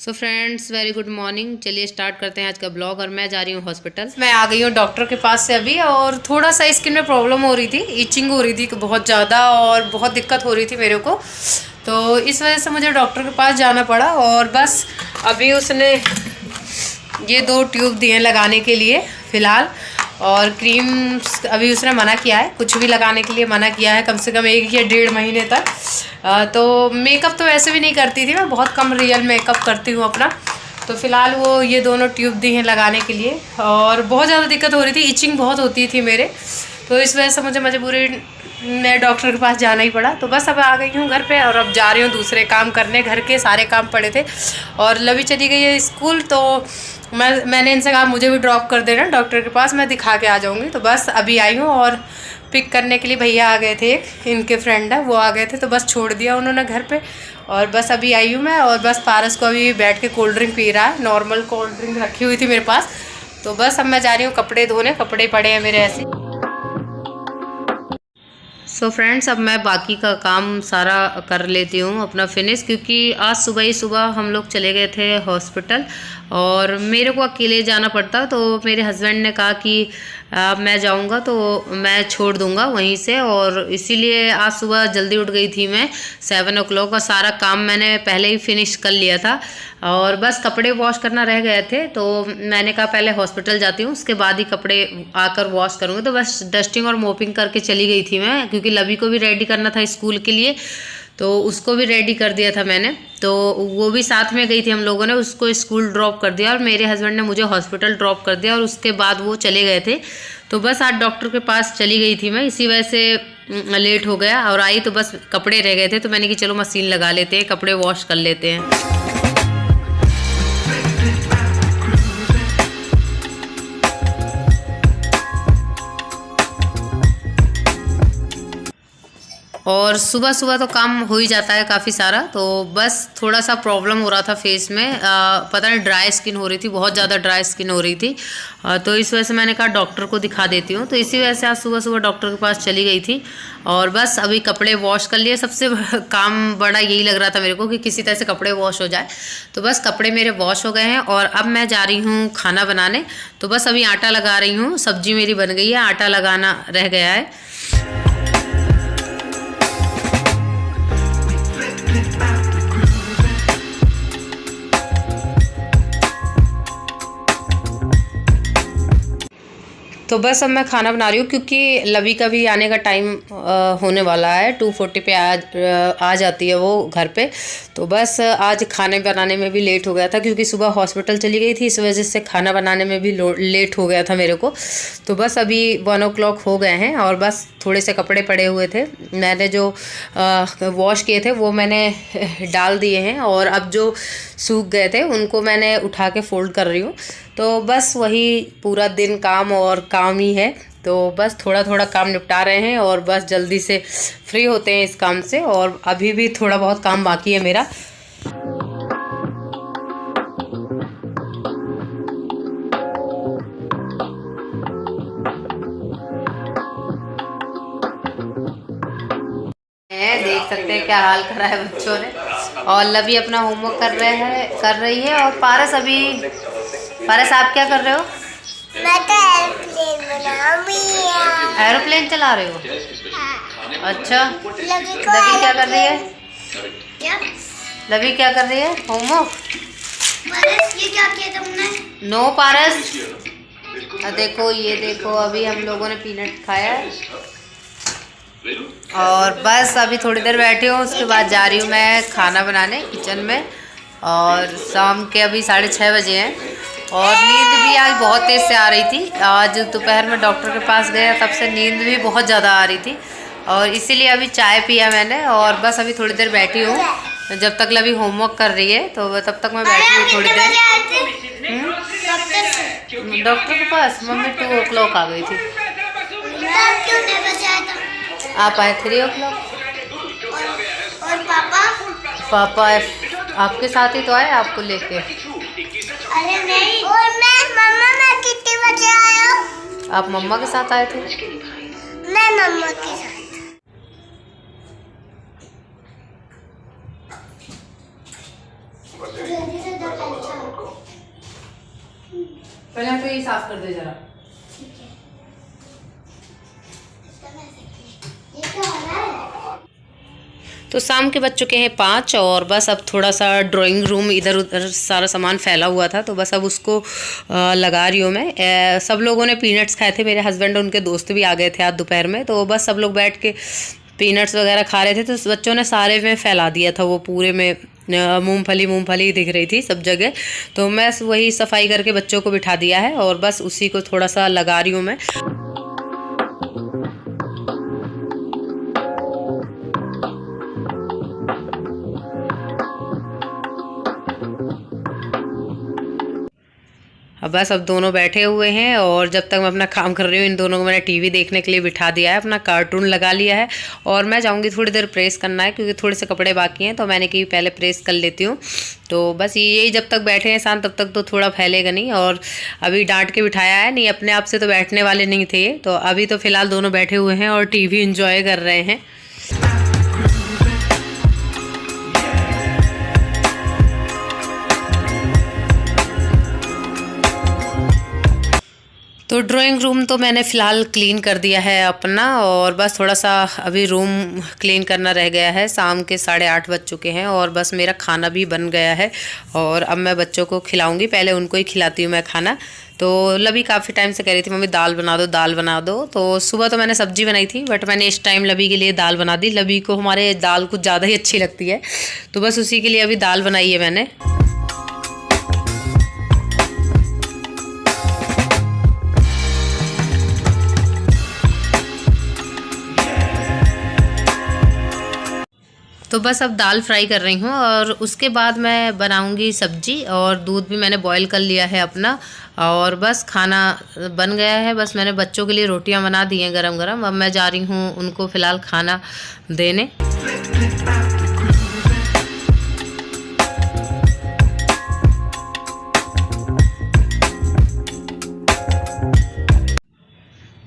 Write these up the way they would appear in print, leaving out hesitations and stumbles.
So friends very good morning. चलिए start करते हैं आज का ब्लॉग। और मैं जा रही हूँ हॉस्पिटल। मैं आ गई हूँ डॉक्टर के पास से अभी, और थोड़ा सा स्किन में प्रॉब्लम हो रही थी, इचिंग हो रही थी बहुत ज़्यादा और बहुत दिक्कत हो रही थी मेरे को। तो इस वजह से मुझे डॉक्टर के पास जाना पड़ा। और बस अभी उसने ये 2 ट्यूब दिए लगाने के लिए फ़िलहाल, और क्रीम्स अभी उसने मना किया है, कुछ भी लगाने के लिए मना किया है कम से कम 1 या 1.5 महीने तक। तो मेकअप तो वैसे भी नहीं करती थी मैं, बहुत कम रियल मेकअप करती हूँ अपना। तो फ़िलहाल वो ये दोनों ट्यूब दी हैं लगाने के लिए, और बहुत ज़्यादा दिक्कत हो रही थी, इचिंग बहुत होती थी मेरे। तो इस वजह से मुझे मजबूरी में डॉक्टर के पास जाना ही पड़ा। तो बस अब आ गई हूँ घर पे, और अब जा रही हूँ दूसरे काम करने। घर के सारे काम पड़े थे, और लवी चली गई है स्कूल। तो मैंने इनसे कहा मुझे भी ड्रॉप कर देना डॉक्टर के पास, मैं दिखा के आ जाऊँगी। तो बस अभी आई हूँ, और पिक करने के लिए भैया आ गए थे, एक इनके फ्रेंड है वो आ गए थे। तो बस छोड़ दिया उन्होंने घर पे, और बस अभी आई हूँ मैं। और बस पारस को अभी बैठ के कोल्ड ड्रिंक पी रहा है, नॉर्मल कोल्ड ड्रिंक रखी हुई थी मेरे पास। तो बस अब मैं जा रही हूँ कपड़े धोने, कपड़े पड़े हैं मेरे ऐसे। सो फ्रेंड्स अब मैं बाकी का काम सारा कर लेती हूँ अपना फिनिश, क्योंकि आज सुबह ही सुबह हम लोग चले गए थे हॉस्पिटल, और मेरे को अकेले जाना पड़ता। तो मेरे हस्बैंड ने कहा कि मैं जाऊँगा तो मैं छोड़ दूँगा वहीं से, और इसीलिए आज सुबह जल्दी उठ गई थी मैं 7 o'clock, और सारा काम मैंने पहले ही फिनिश कर लिया था। और बस कपड़े वॉश करना रह गए थे, तो मैंने कहा पहले हॉस्पिटल जाती हूँ, उसके बाद ही कपड़े आकर वॉश करूँगी। तो बस डस्टिंग और मोपिंग करके चली गई थी मैं, क्योंकि लवी को भी रेडी करना था स्कूल के लिए, तो उसको भी रेडी कर दिया था मैंने। तो वो भी साथ में गई थी, हम लोगों ने उसको स्कूल ड्रॉप कर दिया, और मेरे हस्बैंड ने मुझे हॉस्पिटल ड्रॉप कर दिया, और उसके बाद वो चले गए थे। तो बस आज डॉक्टर के पास चली गई थी मैं, इसी वजह से लेट हो गया। और आई तो बस कपड़े रह गए थे, तो मैंने कि चलो मशीन लगा लेते हैं, कपड़े वॉश कर लेते हैं। और सुबह सुबह तो काम हो ही जाता है काफ़ी सारा। तो बस थोड़ा सा प्रॉब्लम हो रहा था फेस में, पता नहीं ड्राई स्किन हो रही थी, बहुत ज़्यादा ड्राई स्किन हो रही थी। तो इस वजह से मैंने कहा डॉक्टर को दिखा देती हूँ। तो इसी वजह से आज सुबह सुबह डॉक्टर के पास चली गई थी, और बस अभी कपड़े वॉश कर लिए। सबसे काम बड़ा यही लग रहा था मेरे को कि किसी तरह से कपड़े वॉश हो जाए। तो बस कपड़े मेरे वॉश हो गए हैं, और अब मैं जा रही हूँ खाना बनाने। तो बस अभी आटा लगा रही हूँ, सब्जी मेरी बन गई है, आटा लगाना रह गया है। तो बस अब मैं खाना बना रही हूँ, क्योंकि लवी का भी आने का टाइम होने वाला है। 2:40 पे आ जाती है वो घर पे। तो बस आज खाने बनाने में भी लेट हो गया था, क्योंकि सुबह हॉस्पिटल चली गई थी, इस वजह से खाना बनाने में भी लेट हो गया था मेरे को। तो बस अभी 1 o'clock हो गए हैं, और बस थोड़े से कपड़े पड़े हुए थे, मैंने जो वॉश किए थे वो मैंने डाल दिए हैं, और अब जो सूख गए थे उनको मैंने उठा के फोल्ड कर रही हूँ। तो बस वही पूरा दिन काम और काम ही है। तो बस थोड़ा थोड़ा काम निपटा रहे हैं, और बस जल्दी से फ्री होते हैं इस काम से। और अभी भी थोड़ा बहुत काम बाकी है मेरा। देख सकते हैं क्या हाल करा है बच्चों ने। और लवी अपना होमवर्क कर रही है। और पारस आप क्या कर रहे हो? मैं तो एरोप्लेन बना रही हूँ। एरोप्लेन चला रहे हो? हाँ। अच्छा, लवी क्या कर रही है? क्या? लवी क्या कर रही है? होमवर्क। पारस ये क्या किया तुमने? नो पारस, देखो ये देखो, अभी हम लोगों ने पीनट खाया है, और बस अभी थोड़ी देर बैठी हूँ, उसके बाद जा रही हूँ मैं खाना बनाने किचन में। और शाम के अभी 6:30 बजे हैं, और नींद भी आज बहुत तेज़ से आ रही थी। आज दोपहर में डॉक्टर के पास गया, तब से नींद भी बहुत ज़्यादा आ रही थी, और इसीलिए अभी चाय पिया मैंने। और बस अभी थोड़ी देर बैठी हूँ, जब तक लवी होमवर्क कर रही है, तो तब तक मैं बैठी हूँ थोड़ी देर। डॉक्टर के पास मम्मी 2 o'clock आ गई थी। आप आए 3 o'clock। और पापा आपके साथ ही तो आए आपको लेके। अरे नहीं, और मैं कितने बजे आया हूँ? आप मम्मा के साथ आए थे? मैं मम्मा के साथ। जल्दी से पहले तो ये साफ कर दे जरा। ये क्या हो रहा है? तो शाम के बज चुके हैं 5 और बस अब थोड़ा सा ड्राइंग रूम इधर उधर सारा सामान फैला हुआ था, तो बस अब उसको लगा रही हूँ मैं। सब लोगों ने पीनट्स खाए थे, मेरे हस्बैंड और उनके दोस्त भी आ गए थे आज दोपहर में, तो बस सब लोग बैठ के पीनट्स वगैरह खा रहे थे। तो बच्चों ने सारे में फैला दिया था, वो पूरे में मूंगफली दिख रही थी सब जगह। तो मैं वही सफाई करके बच्चों को बिठा दिया है और बस उसी को थोड़ा सा लगा रही हूँ मैं। अब बस अब दोनों बैठे हुए हैं और जब तक मैं अपना काम कर रही हूँ इन दोनों को मैंने टीवी देखने के लिए बिठा दिया है, अपना कार्टून लगा लिया है। और मैं जाऊँगी थोड़ी देर प्रेस करना है क्योंकि थोड़े से कपड़े बाकी हैं, तो मैंने कि पहले प्रेस कर लेती हूँ। तो बस यही जब तक बैठे हैं शांत तब तक तो थोड़ा फैलेगा नहीं। और अभी डांट के बिठाया है, नहीं अपने आप से तो बैठने वाले नहीं थे। तो अभी तो फ़िलहाल दोनों बैठे हुए हैं और टीवी एंजॉय कर रहे हैं। तो ड्राइंग रूम तो मैंने फ़िलहाल क्लीन कर दिया है अपना, और बस थोड़ा सा अभी रूम क्लीन करना रह गया है। शाम के 8:30 बज चुके हैं और बस मेरा खाना भी बन गया है और अब मैं बच्चों को खिलाऊंगी। पहले उनको ही खिलाती हूँ मैं खाना। तो लबी काफ़ी टाइम से कह रही थी मम्मी दाल बना दो दाल बना दो। तो सुबह तो मैंने सब्जी बनाई थी, बट मैंने इस टाइम लबी के लिए दाल बना दी। लबी को हमारे दाल कुछ ज़्यादा ही अच्छी लगती है, तो बस उसी के लिए अभी दाल बनाई है मैंने। तो बस अब दाल फ्राई कर रही हूँ और उसके बाद मैं बनाऊँगी सब्जी, और दूध भी मैंने बॉईल कर लिया है अपना। और बस खाना बन गया है, बस मैंने बच्चों के लिए रोटियां बना दी हैं गरम गरम। अब मैं जा रही हूँ उनको फ़िलहाल खाना देने।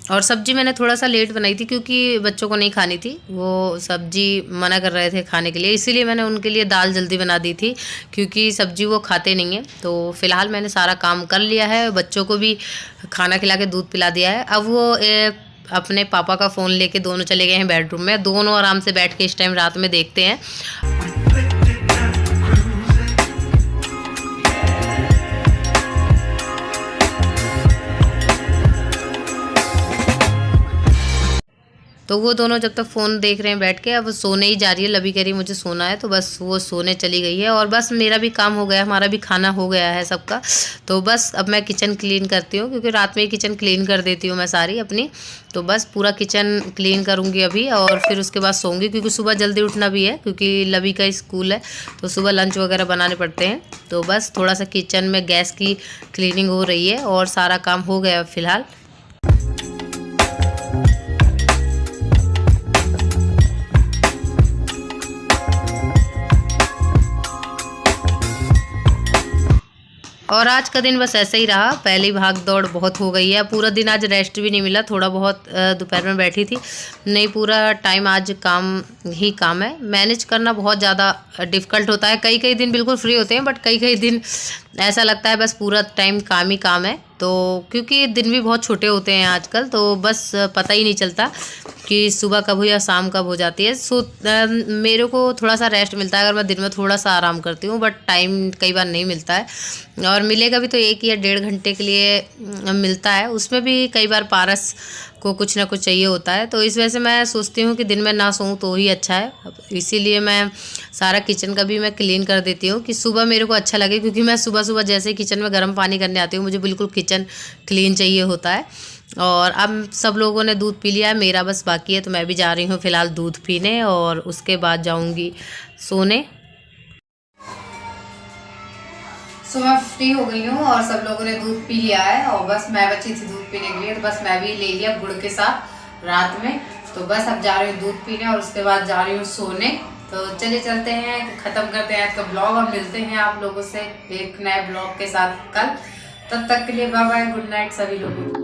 और सब्जी मैंने थोड़ा सा लेट बनाई थी क्योंकि बच्चों को नहीं खानी थी, वो सब्जी मना कर रहे थे खाने के लिए, इसीलिए मैंने उनके लिए दाल जल्दी बना दी थी क्योंकि सब्जी वो खाते नहीं हैं। तो फ़िलहाल मैंने सारा काम कर लिया है, बच्चों को भी खाना खिला के दूध पिला दिया है। अब वो अपने पापा का फ़ोन लेके दोनों चले गए हैं बेडरूम में। दोनों आराम से बैठ के इस टाइम रात में देखते हैं। तो वो दोनों जब तक फ़ोन देख रहे हैं बैठ के, अब सोने ही जा रही है। लबी कह रही मुझे सोना है, तो बस वो सोने चली गई है। और बस मेरा भी काम हो गया, हमारा भी खाना हो गया है सबका। तो बस अब मैं किचन क्लीन करती हूँ क्योंकि रात में ही किचन क्लीन कर देती हूँ मैं सारी अपनी। तो बस पूरा किचन क्लीन करूँगी अभी और फिर उसके बाद सोऊंगी क्योंकि सुबह जल्दी उठना भी है क्योंकि लबी का स्कूल है, तो सुबह लंच वगैरह बनाने पड़ते हैं। तो बस थोड़ा सा किचन में गैस की क्लीनिंग हो रही है और सारा काम हो गया फ़िलहाल। और आज का दिन बस ऐसा ही रहा, पहली भाग दौड़ बहुत हो गई है। पूरा दिन आज रेस्ट भी नहीं मिला, थोड़ा बहुत दोपहर में बैठी थी, नहीं पूरा टाइम आज काम ही काम है। मैनेज करना बहुत ज़्यादा डिफ़िकल्ट होता है। कई कई दिन बिल्कुल फ्री होते हैं, बट कई कई दिन ऐसा लगता है बस पूरा टाइम काम ही काम है। तो क्योंकि दिन भी बहुत छोटे होते हैं आजकल, तो बस पता ही नहीं चलता कि सुबह कब हो या शाम कब हो जाती है। सो मेरे को थोड़ा सा रेस्ट मिलता है अगर मैं दिन में थोड़ा सा आराम करती हूँ, बट टाइम कई बार नहीं मिलता है। और मिलेगा भी तो 1 या 1.5 घंटे के लिए मिलता है, उसमें भी कई बार पारस को कुछ ना कुछ चाहिए होता है। तो इस वजह से मैं सोचती हूँ कि दिन में ना सोऊं तो ही अच्छा है। इसीलिए मैं सारा किचन का भी मैं क्लीन कर देती हूँ कि सुबह मेरे को अच्छा लगे, क्योंकि मैं सुबह सुबह जैसे ही किचन में गर्म पानी करने आती हूँ मुझे बिल्कुल किचन क्लीन चाहिए होता है। और अब सब लोगों ने दूध पी लिया है, मेरा बस बाकी है, तो मैं भी जा रही हूँ फ़िलहाल दूध पीने और उसके बाद जाऊँगी सोने। सुबह फ्री हो गई हूँ और सब लोगों ने दूध पी लिया है और बस मैं बची थी दूध पीने के लिए, तो बस मैं भी ले लिया गुड़ के साथ रात में। तो बस अब जा रही हूँ दूध पीने और उसके बाद जा रही हूँ सोने। तो चलिए चलते हैं, ख़त्म करते हैं आज का ब्लॉग और मिलते हैं आप लोगों से एक नए ब्लॉग के साथ कल। तब तक के लिए बाय बाय, गुड नाइट सभी लोगों को।